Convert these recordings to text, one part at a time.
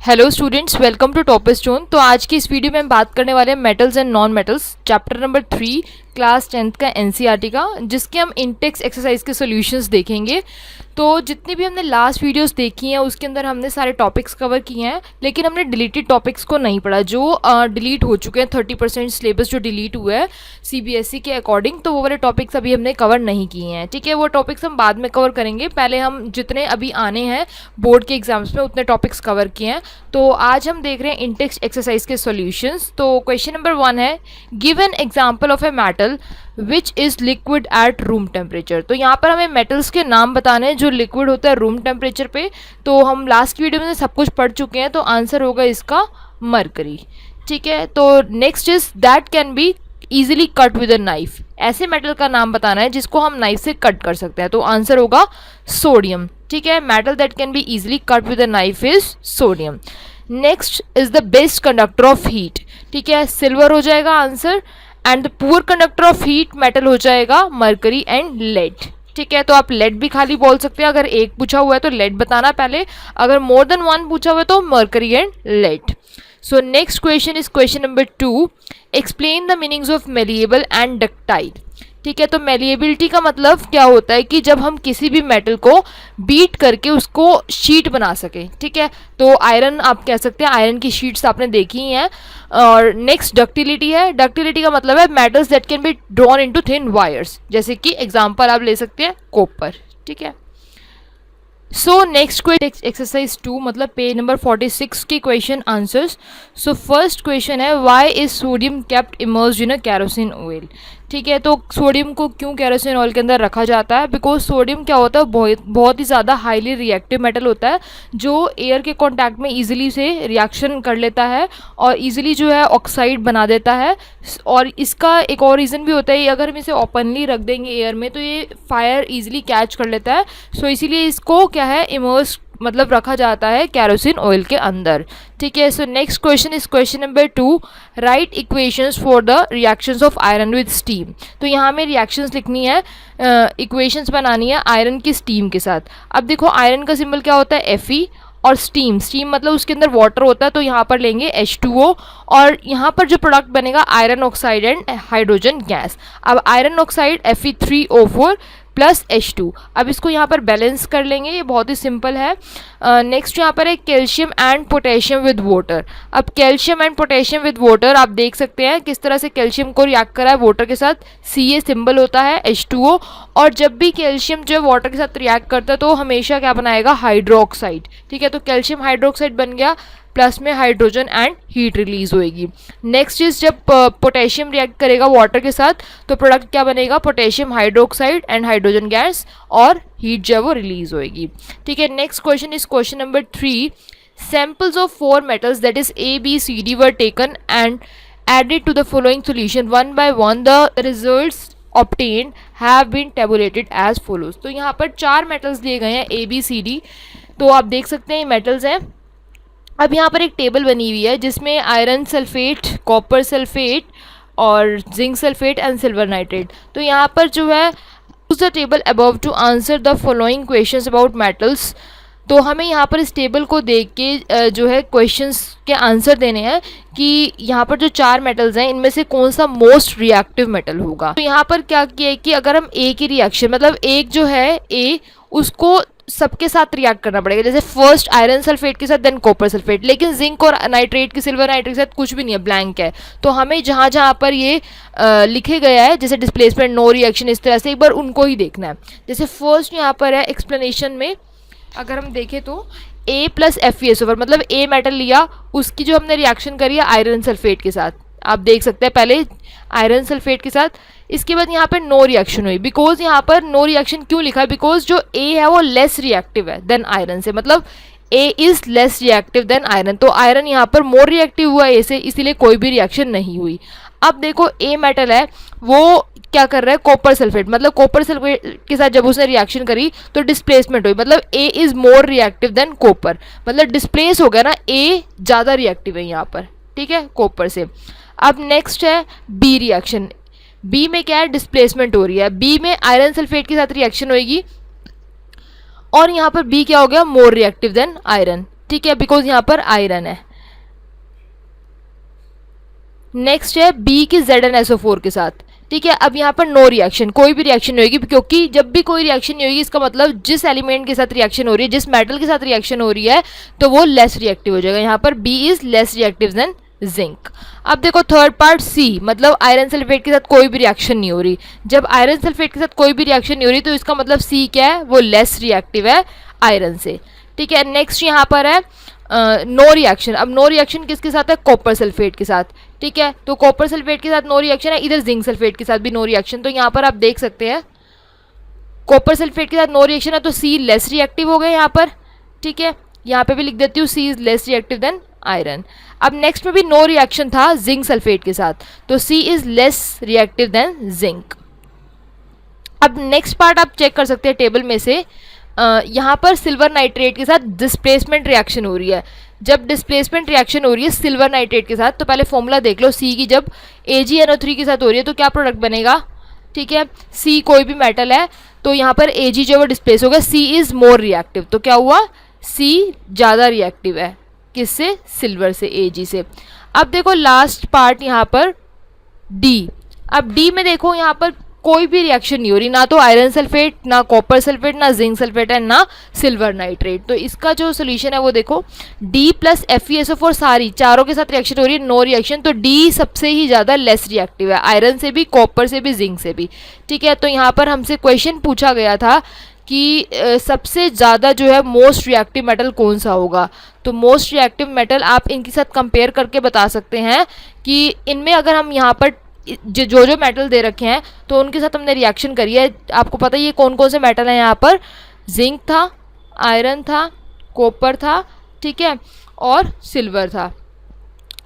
Hello students, welcome to Topstone. तो आज की इस वीडियो में हम बात करने वाले हैं metals and non metals, chapter number 3 class 10th का एनसीईआरटी का, जिसके हम इंटेक्स एक्सरसाइज के सॉल्यूशंस देखेंगे। तो जितनी भी हमने लास्ट वीडियोस देखी हैं उसके अंदर हमने सारे टॉपिक्स कवर किए हैं, लेकिन हमने डिलीटेड टॉपिक्स को नहीं पढ़ा जो डिलीट हो चुके हैं। 30% सिलेबस जो डिलीट हुआ है सीबीएसई के अकॉर्डिंग, तो वो वाले टॉपिक्स अभी हमने कवर नहीं किए हैं। ठीक है, वो टॉपिक्स हम बाद में कवर करेंगे। पहले हम जितने अभी आने हैं बोर्ड के एग्जाम्स में उतने टॉपिक्स कवर किए हैं। तो आज हम देख रहे हैं इंटेक्स एक्सरसाइज के सॉल्यूशंस। तो क्वेश्चन नंबर 1 है, give an example of a metal which is liquid at room temperature. तो यहाँ पर हमें मेटल्स के नाम बताने हैं जो लिक्विड होता है रूम टेम्परेचर पे। तो हम लास्ट वीडियो में सब कुछ पढ़ चुके हैं, तो आंसर होगा इसका मरकरी। ठीक है, तो next is that can be easily cut with a knife. ऐसे मेटल का नाम बताना है जिसको हम नाइफ से कट कर सकते हैं, तो आंसर होगा सोडियम। ठीक है, metal that can be easily cut with a knife is sodium. Next is the best conductor of heat. ठीक है, सिल्वर हो जाएगा answer. And the poor conductor of heat metal हो जाएगा मरकरी एंड लेड। ठीक है, तो आप लेड भी खाली बोल सकते हैं। अगर एक पूछा हुआ है तो लेड बताना पहले, अगर मोर देन वन पूछा हुआ है तो mercury and lead. So next question is question number 2, explain the meanings of malleable and ductile. ठीक है, तो मेलिएबिलिटी का मतलब क्या होता है कि जब हम किसी भी मेटल को बीट करके उसको शीट बना सके। ठीक है, तो आयरन आप कह सकते हैं, आयरन की शीट्स आपने देखी ही हैं। और नेक्स्ट डक्टिलिटी है। डक्टिलिटी का मतलब है metals that can be drawn into thin wires, जैसे कि एग्जांपल आप ले सकते हैं कॉपर। ठीक है, सो नेक्स्ट क्वेश्चन एक्सरसाइज 2 मतलब पेज नंबर 46 की question answers. So first question है, why is sodium kept immersed in a kerosene oil. ठीक है, तो सोडियम को क्यों केरोसिन ऑयल के अंदर रखा जाता है? बिकॉज सोडियम क्या होता है, बहुत ही ज़्यादा हाईली रिएक्टिव मेटल होता है जो एयर के कांटेक्ट में इजीली से रिएक्शन कर लेता है और इजीली जो है ऑक्साइड बना देता है। और इसका एक और रीज़न भी होता है, अगर हम इसे ओपनली रख देंगे एयर में तो ये फायर इजीली कैच कर लेता है। सो इसीलिए इसको क्या है, इमर्स मतलब रखा जाता है केरोसिन ऑयल के अंदर। ठीक है, सो next question is question number 2, right equations for the reactions of iron with steam. तो यहाँ में रिएक्शंस लिखनी है, इक्वेशंस बनानी है आयरन की स्टीम के साथ। अब देखो आयरन का सिंबल क्या होता है, Fe, और स्टीम मतलब उसके अंदर वाटर होता है, तो यहाँ पर लेंगे H2O और यहाँ पर जो प्रोडक्ट बनेगा iron oxide and hydrogen gas. अब iron oxide Fe3O4 plus H2। अब इसको यहाँ पर बैलेंस कर लेंगे, ये बहुत ही सिंपल है। नेक्स्ट यहाँ पर है calcium and potassium with water. अब calcium and potassium with water आप देख सकते हैं किस तरह से कैल्शियम को रिएक्ट करा है वाटर के साथ, Ca सिंबल होता है H2O। और जब भी कैल्शियम जो है वाटर के साथ रिएक्ट करता है तो हमेशा क्या बनाएगा, हाइड्रोक्साइड। ठीक है, तो कैल्शियम हाइड्रोक्साइड बन गया, प्लस में हाइड्रोजन एंड हीट रिलीज होएगी। नेक्स्ट इज जब पोटेशियम रिएक्ट करेगा वाटर के साथ तो प्रोडक्ट क्या बनेगा, potassium hydroxide and hydrogen gas, और हीट जो है वो रिलीज होएगी। ठीक है, next question is question number 3, samples of 4 metals that is ABCD were taken and added to the following solution one by one, the results obtained have been tabulated as follows। तो यहाँ पर 4 metals दिए गए हैं ABCD, तो आप देख सकते हैं ये मेटल्स हैं। अब यहाँ पर एक टेबल बनी हुई है जिसमें आयरन सल्फेट, कॉपर सल्फेट और zinc sulphate and silver nitrate. तो यहाँ पर जो है use the table above to answer the following questions about metals. तो हमें यहाँ पर इस टेबल को देख के जो है क्वेश्चंस के आंसर देने हैं कि यहाँ पर जो 4 मेटल्स हैं इनमें से कौन सा मोस्ट रिएक्टिव मेटल होगा। तो यहाँ पर क्या किया है कि अगर हम ए की रिएक्शन मतलब एक जो है ए, उसको सबके साथ रिएक्ट करना पड़ेगा। जैसे फर्स्ट आयरन सल्फेट के साथ देन कॉपर सल्फेट, लेकिन जिंक और नाइट्रेट की, सिल्वर नाइट्रेट के साथ कुछ भी नहीं है, ब्लैंक है। तो हमें जहाँ जहाँ पर ये लिखे गया है जैसे डिस्प्लेसमेंट, नो रिएक्शन, इस तरह से एक बार उनको ही देखना है। जैसे फर्स्ट यहाँ पर है एक्सप्लेनेशन में, अगर हम देखें तो A प्लस FeSO4 मतलब A मेटल लिया, उसकी जो हमने रिएक्शन करी है आयरन सल्फेट के साथ, आप देख सकते हैं पहले आयरन सल्फेट के साथ, इसके बाद यहाँ पर नो रिएक्शन हुई। बिकॉज यहाँ पर नो रिएक्शन क्यों लिखा है, बिकॉज जो A है वो लेस रिएक्टिव है देन आयरन से, मतलब A is less reactive than iron. तो आयरन यहाँ पर मोर रिएक्टिव हुआ A से, इसीलिए कोई भी रिएक्शन नहीं हुई। अब देखो A मेटल है वो क्या कर रहा है, कॉपर सल्फेट, मतलब कॉपर सल्फेट के साथ जब उसने रिएक्शन करी तो डिस्प्लेसमेंट हुई, मतलब A is more reactive than copper, मतलब डिस्प्लेस हो गया ना, A ज़्यादा रिएक्टिव है यहाँ पर। ठीक है, कॉपर से। अब नेक्स्ट है B रिएक्शन। B में क्या है, डिस्प्लेसमेंट हो रही है, B में आयरन सल्फेट के साथ रिएक्शन होगी और यहाँ पर B क्या हो गया, मोर रिएक्टिव देन आयरन। ठीक है, बिकॉज यहाँ पर आयरन है। नेक्स्ट है बी की ZnSO4 के साथ। ठीक है, अब यहाँ पर नो रिएक्शन, कोई भी रिएक्शन नहीं होगी, क्योंकि जब भी कोई रिएक्शन नहीं होगी इसका मतलब जिस एलिमेंट के साथ रिएक्शन हो रही है, जिस मेटल के साथ रिएक्शन हो रही है, तो वो लेस रिएक्टिव हो जाएगा। यहाँ पर B is less reactive than zinc. अब देखो थर्ड पार्ट सी, मतलब आयरन सल्फेट के साथ कोई भी रिएक्शन नहीं हो रही। जब आयरन सल्फेट के साथ कोई भी रिएक्शन नहीं हो रही तो इसका मतलब सी क्या है, वो लेस रिएक्टिव है आयरन से। ठीक है, नेक्स्ट यहाँ पर है नो रिएक्शन। अब नो रिएक्शन किसके साथ है, कॉपर सल्फेट के साथ। ठीक है, तो कॉपर सल्फेट के साथ नो रिएक्शन है, इधर जिंक सल्फेट के साथ भी नो रिएक्शन। तो यहाँ पर आप देख सकते हैं कॉपर सल्फेट के साथ नो रिएक्शन है, तो सी लेस रिएक्टिव हो गया यहाँ पर। ठीक है, यहाँ पे भी लिख देती हूँ C is less reactive than iron. अब नेक्स्ट में भी नो रिएक्शन था जिंक सल्फेट के साथ, तो C is less reactive than zinc. अब नेक्स्ट पार्ट आप चेक कर सकते हैं टेबल में से, यहाँ पर सिल्वर नाइट्रेट के साथ डिस्प्लेसमेंट रिएक्शन हो रही है। जब डिस्प्लेसमेंट रिएक्शन हो रही है सिल्वर नाइट्रेट के साथ, तो पहले फॉर्मूला देख लो, सी की जब AgNO3 के साथ हो रही है तो क्या प्रोडक्ट बनेगा। ठीक है, सी कोई भी मेटल है तो यहाँ पर Ag जो है वो डिस्प्लेस होगा, सी इज मोर रिएक्टिव, तो क्या हुआ, सी ज़्यादा रिएक्टिव है किससे, सिल्वर से, Ag से। अब देखो लास्ट पार्ट यहाँ पर डी। अब डी में देखो यहाँ पर कोई भी रिएक्शन नहीं हो रही, ना तो आयरन सल्फेट, ना कॉपर सल्फेट, ना जिंक सल्फेट है, ना सिल्वर नाइट्रेट। तो इसका जो सोल्यूशन है वो देखो डी प्लस FeSO4 सारी चारों के साथ रिएक्शन हो रही है, नो रिएक्शन, तो डी सबसे ही ज़्यादा लेस रिएक्टिव है, आयरन से भी, कॉपर से भी, जिंक से भी। ठीक है, तो यहाँ पर हमसे क्वेश्चन पूछा गया था कि सबसे ज़्यादा जो है मोस्ट रिएक्टिव मेटल कौन सा होगा। तो मोस्ट रिएक्टिव मेटल आप इनके साथ कंपेयर करके बता सकते हैं कि इनमें अगर हम यहाँ पर जो जो मेटल दे रखे हैं तो उनके साथ हमने रिएक्शन करी है। आपको पता है ये कौन कौन से मेटल हैं, यहाँ पर जिंक था, आयरन था, कॉपर था, ठीक है, और सिल्वर था।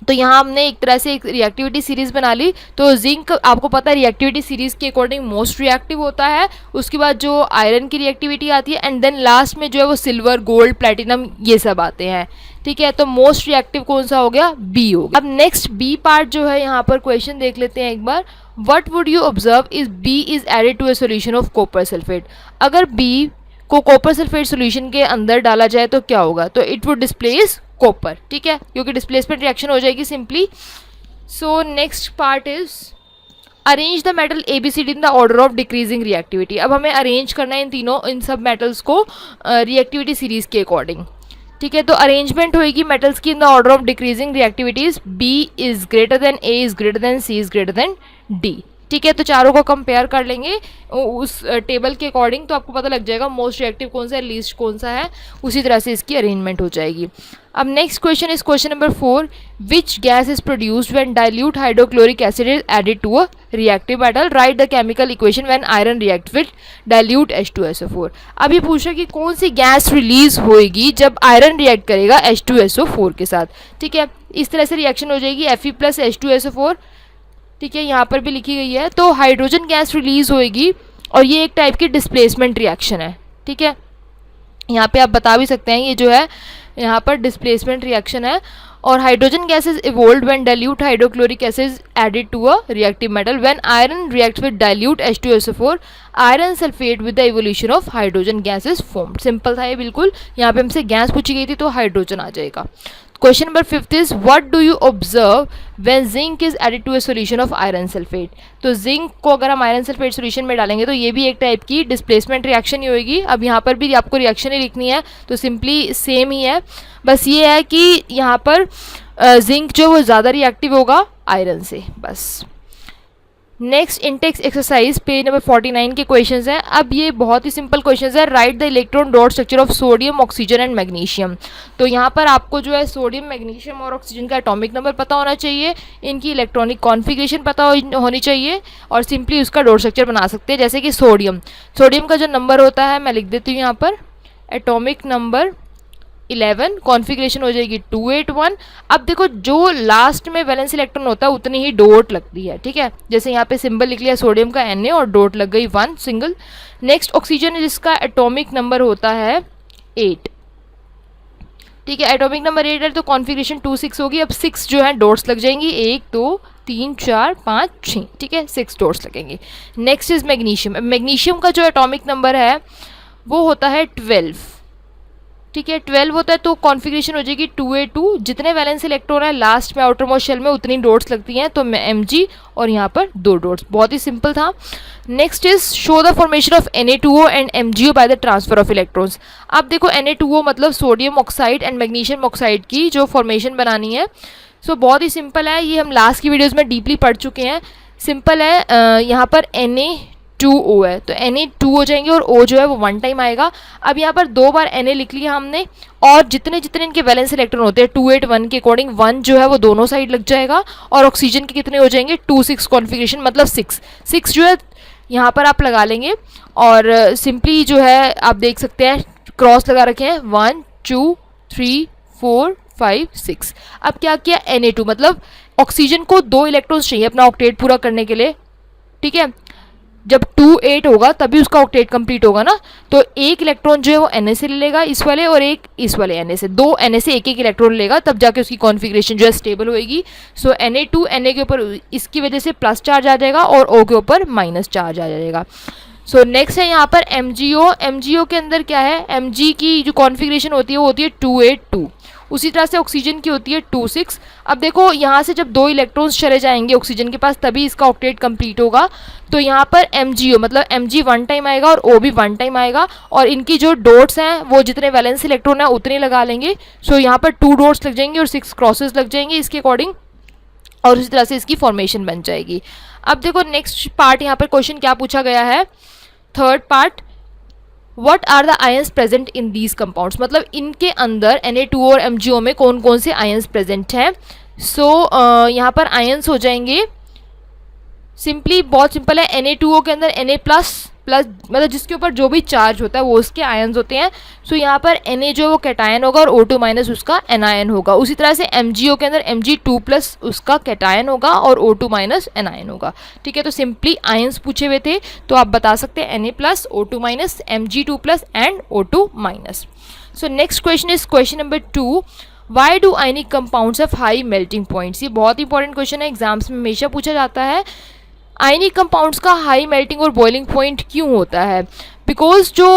तो यहाँ हमने एक तरह से एक रिएक्टिविटी सीरीज़ बना ली। तो जिंक आपको पता है रिएक्टिविटी सीरीज़ के अकॉर्डिंग मोस्ट रिएक्टिव होता है, उसके बाद जो आयरन की रिएक्टिविटी आती है, एंड देन लास्ट में जो है वो सिल्वर, गोल्ड, प्लेटिनम ये सब आते हैं। ठीक है, तो मोस्ट रिएक्टिव कौन सा हो गया, बी हो गया। अब नेक्स्ट बी पार्ट जो है यहाँ पर क्वेश्चन देख लेते हैं एक बार। What would you observe is B is added to a solution of copper sulphate. अगर बी को कॉपर सल्फेट सोल्यूशन के अंदर डाला जाए तो क्या होगा, तो इट वुड डिस्प्लेस कॉपर। ठीक है, क्योंकि डिस्प्लेसमेंट रिएक्शन हो जाएगी simply. So next part is arrange the metal ABCD in the order of decreasing reactivity. अब हमें अरेंज करना है इन सब मेटल्स को रिएक्टिविटी सीरीज के अकॉर्डिंग। ठीक है, तो अरेंजमेंट होगी मेटल्स की in the order of decreasing reactivities, B is greater than, A is greater than, C is greater than D। ठीक है, तो चारों को कंपेयर कर लेंगे उस टेबल के अकॉर्डिंग, तो आपको पता लग जाएगा मोस्ट रिएक्टिव कौन सा है, लीस्ट कौन सा है, उसी तरह से इसकी अरेंजमेंट हो जाएगी। अब next question is question number 4, which gas is produced when dilute hydrochloric acid is added to a reactive metal, write the chemical equation when iron react with dilute H2SO4। अब ये पूछ रहा है कि कौन सी गैस रिलीज होएगी जब iron react करेगा H2SO4 के साथ। ठीक है, इस तरह से रिएक्शन हो जाएगी Fe प्लस H2SO4। ठीक है, यहाँ पर भी लिखी गई है, तो हाइड्रोजन गैस रिलीज होएगी और ये एक टाइप की डिस्प्लेसमेंट रिएक्शन है। ठीक है, यहाँ पे आप बता भी सकते हैं ये जो है यहाँ पर डिस्प्लेसमेंट रिएक्शन है, और hydrogen gas is evolved when dilute hydrochloric acid added to a reactive metal, when iron reacts with dilute H2SO4 iron sulphate with the evolution of hydrogen gas is formed. Simple था ये बिल्कुल, यहाँ पे हमसे gas पूछी गई थी तो हाइड्रोजन आ जाएगा। Question number 5 is what do you observe when zinc is added to a solution of iron sulphate. तो जिंक को अगर हम आयरन सल्फेट सोल्यूशन में डालेंगे तो ये भी एक टाइप की डिस्प्लेसमेंट रिएक्शन ही होगी। अब यहाँ पर भी आपको रिएक्शन ही लिखनी है, तो सिंपली सेम ही है, बस ये है कि यहाँ पर जिंक जो वो ज़्यादा रिएक्टिव होगा आयरन से, बस। Next Intex exercise page number 49 के क्वेश्चंस हैं। अब ये बहुत ही सिंपल क्वेश्चंस है, right the electron dot structure of sodium, oxygen and magnesium. तो यहाँ पर आपको जो है सोडियम, मैग्नीशियम और ऑक्सीजन का एटॉमिक नंबर पता होना चाहिए, इनकी इलेक्ट्रॉनिक कॉन्फ़िगरेशन पता होनी चाहिए, और सिंपली उसका डॉट स्ट्रक्चर बना सकते हैं। जैसे कि सोडियम का जो नंबर होता है मैं लिख देती हूँ यहाँ पर, एटॉमिक नंबर 11, कॉन्फ़िगरेशन हो जाएगी 281। अब देखो जो लास्ट में वैलेंस इलेक्ट्रॉन होता है उतनी ही डॉट लगती है। ठीक है, जैसे यहाँ पे सिंबल लिख लिया सोडियम का Na और डॉट लग गई 1 सिंगल। नेक्स्ट ऑक्सीजन जिसका एटॉमिक नंबर होता है 8। ठीक है, एटॉमिक नंबर 8 है तो कॉन्फ़िगरेशन 26 होगी। अब 6 जो है डॉट्स लग जाएंगी, 1 2 3 4 5 6। ठीक है, 6 डॉट्स लगेंगे। Next is magnesium. मैग्नीशियम का जो एटॉमिक नंबर है वो होता है 12। ठीक है। 12 होता है तो कॉन्फ़िगरेशन हो जाएगी 2a2, जितने वैलेंस इलेक्ट्रॉन है लास्ट में आउटर मोस्ट शेल में उतनी डॉट्स लगती हैं, तो mg और यहाँ पर 2 डॉट्स। बहुत ही सिंपल था। Next is show the formation of Na2O and MgO by the transfer of electrons. अब देखो Na2O मतलब sodium oxide and magnesium oxide की जो फॉर्मेशन बनानी है। सो बहुत ही सिंपल है, ये हम लास्ट की वीडियोज़ में डीपली पढ़ चुके हैं। सिंपल है, यहाँ पर Na2O है तो Na2 हो जाएंगे और O जो है वो 1 टाइम आएगा। अब यहाँ पर 2 बार Na लिख लिया हमने, और जितने जितने इनके वैलेंस इलेक्ट्रॉन होते हैं 281 के अकॉर्डिंग 1 जो है वो दोनों साइड लग जाएगा, और ऑक्सीजन के कितने हो जाएंगे 2 6 कॉन्फ़िगरेशन मतलब 6 जो है यहाँ पर आप लगा लेंगे। और सिंपली जो है आप देख सकते हैं क्रॉस लगा रखे हैं 1 2 3 4 5 6। अब क्या किया Na2 मतलब ऑक्सीजन को 2 इलेक्ट्रॉन्स चाहिए अपना ऑक्टेट पूरा करने के लिए, ठीक है। जब 2 8 होगा तभी उसका ऑक्टेट कंप्लीट होगा ना, तो एक इलेक्ट्रॉन जो है वो Na से ले लेगा इस वाले, और एक इस वाले Na से, 2 Na से एक एक इलेक्ट्रॉन लेगा, तब जाके उसकी कॉन्फ़िगरेशन जो है स्टेबल होएगी। सो Na2 Na के ऊपर इसकी वजह से प्लस चार्ज आ जाएगा और O के ऊपर माइनस चार्ज आ जाएगा। सो नेक्स्ट है यहाँ पर MgO के अंदर क्या है, Mg की जो कॉन्फ़िगरेशन होती है वो होती है 282, उसी तरह से ऑक्सीजन की होती है 26। अब देखो यहाँ से जब 2 इलेक्ट्रॉन्स चले जाएंगे ऑक्सीजन के पास तभी इसका ऑक्टेट कंप्लीट होगा, तो यहाँ पर MgO मतलब Mg 1 टाइम आएगा और O भी 1 टाइम आएगा, और इनकी जो डॉट्स हैं वो जितने वैलेंस इलेक्ट्रॉन है उतने लगा लेंगे। सो यहाँ पर 2 डॉट्स लग जाएंगे और 6 क्रॉसेस लग जाएंगे इसके अकॉर्डिंग, और उसी तरह से इसकी फॉर्मेशन बन जाएगी। अब देखो नेक्स्ट पार्ट यहाँ पर क्वेश्चन क्या पूछा गया है, third part, what are the ions present in these compounds, मतलब इनके अंदर Na2O और MgO में कौन कौन से आयंस प्रेजेंट हैं। सो यहाँ पर आयंस हो जाएंगे सिंपली, बहुत सिंपल है, Na2O के अंदर Na प्लस मतलब जिसके ऊपर जो भी चार्ज होता है वो उसके आयंस होते हैं। सो यहाँ पर Na जो है वो कैटायन होगा और O2 माइनस उसका एनायन होगा। उसी तरह से MgO के अंदर Mg2 प्लस उसका कैटायन होगा और O2 माइनस एनायन होगा, ठीक है। तो सिंपली आयंस पूछे हुए थे तो आप बता सकते हैं Na plus O2 minus Mg2 plus and O2 minus. So next question is question number 2, why do ionic compounds have high melting points. ये बहुत इंपॉर्टेंट क्वेश्चन है, एग्जाम्स में हमेशा पूछा जाता है। आयनिक कंपाउंड्स का हाई मेल्टिंग और बॉइलिंग पॉइंट क्यों होता है, बिकॉज जो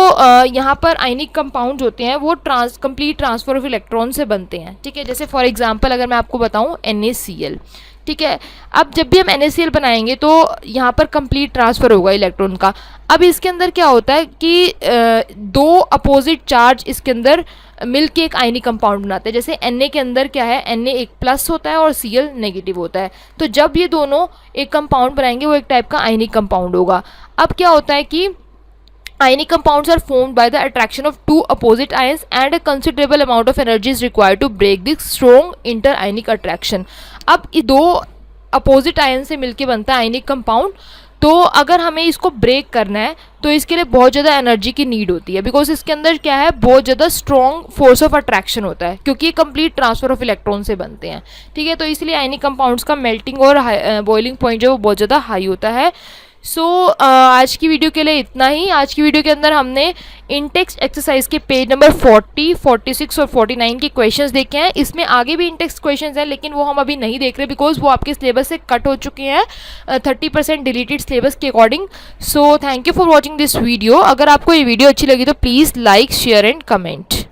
यहाँ पर आयनिक कंपाउंड होते हैं वो कंप्लीट ट्रांसफर ऑफ इलेक्ट्रॉन से बनते हैं, ठीक है। जैसे फॉर एग्जांपल अगर मैं आपको बताऊँ NaCl, ठीक है। अब जब भी हम NaCl बनाएंगे तो यहाँ पर कंप्लीट ट्रांसफ़र होगा इलेक्ट्रॉन का। अब इसके अंदर क्या होता है कि 2 अपोजिट चार्ज इसके अंदर मिल के एक आयनिक कंपाउंड बनाते हैं। जैसे Na के अंदर क्या है, Na एक प्लस होता है और Cl नेगेटिव होता है, तो जब ये दोनों एक कंपाउंड बनाएंगे वो एक टाइप का आयनिक कंपाउंड होगा। अब क्या होता है कि ionic compounds are formed by the attraction of two opposite ions and a considerable amount of energy is required to break this strong inter-ionic attraction। अब ये 2 अपोजिट आयन से मिलके बनता है आयनिक कंपाउंड, तो अगर हमें इसको ब्रेक करना है तो इसके लिए बहुत ज़्यादा एनर्जी की नीड होती है, बिकॉज इसके अंदर क्या है, बहुत ज़्यादा स्ट्रॉन्ग फोर्स ऑफ अट्रैक्शन होता है, क्योंकि ये कंप्लीट ट्रांसफर ऑफ इलेक्ट्रॉन से बनते हैं, ठीक है। तो इसलिए आयनिक कंपाउंड्स का मेल्टिंग और बॉइलिंग पॉइंट जो है वो बहुत ज़्यादा हाई होता है। सो आज की वीडियो के लिए इतना ही। आज की वीडियो के अंदर हमने इंटेक्स एक्सरसाइज के पेज नंबर 40, 46 और 49 के क्वेश्चंस देखे हैं। इसमें आगे भी इंटेक्स क्वेश्चंस हैं लेकिन वो हम अभी नहीं देख रहे बिकॉज वो आपके सिलेबस से कट हो चुके हैं 30% डिलीटेड सिलेबस के according. So thank you for watching this video. अगर आपको ये वीडियो अच्छी लगी तो please like, share and comment.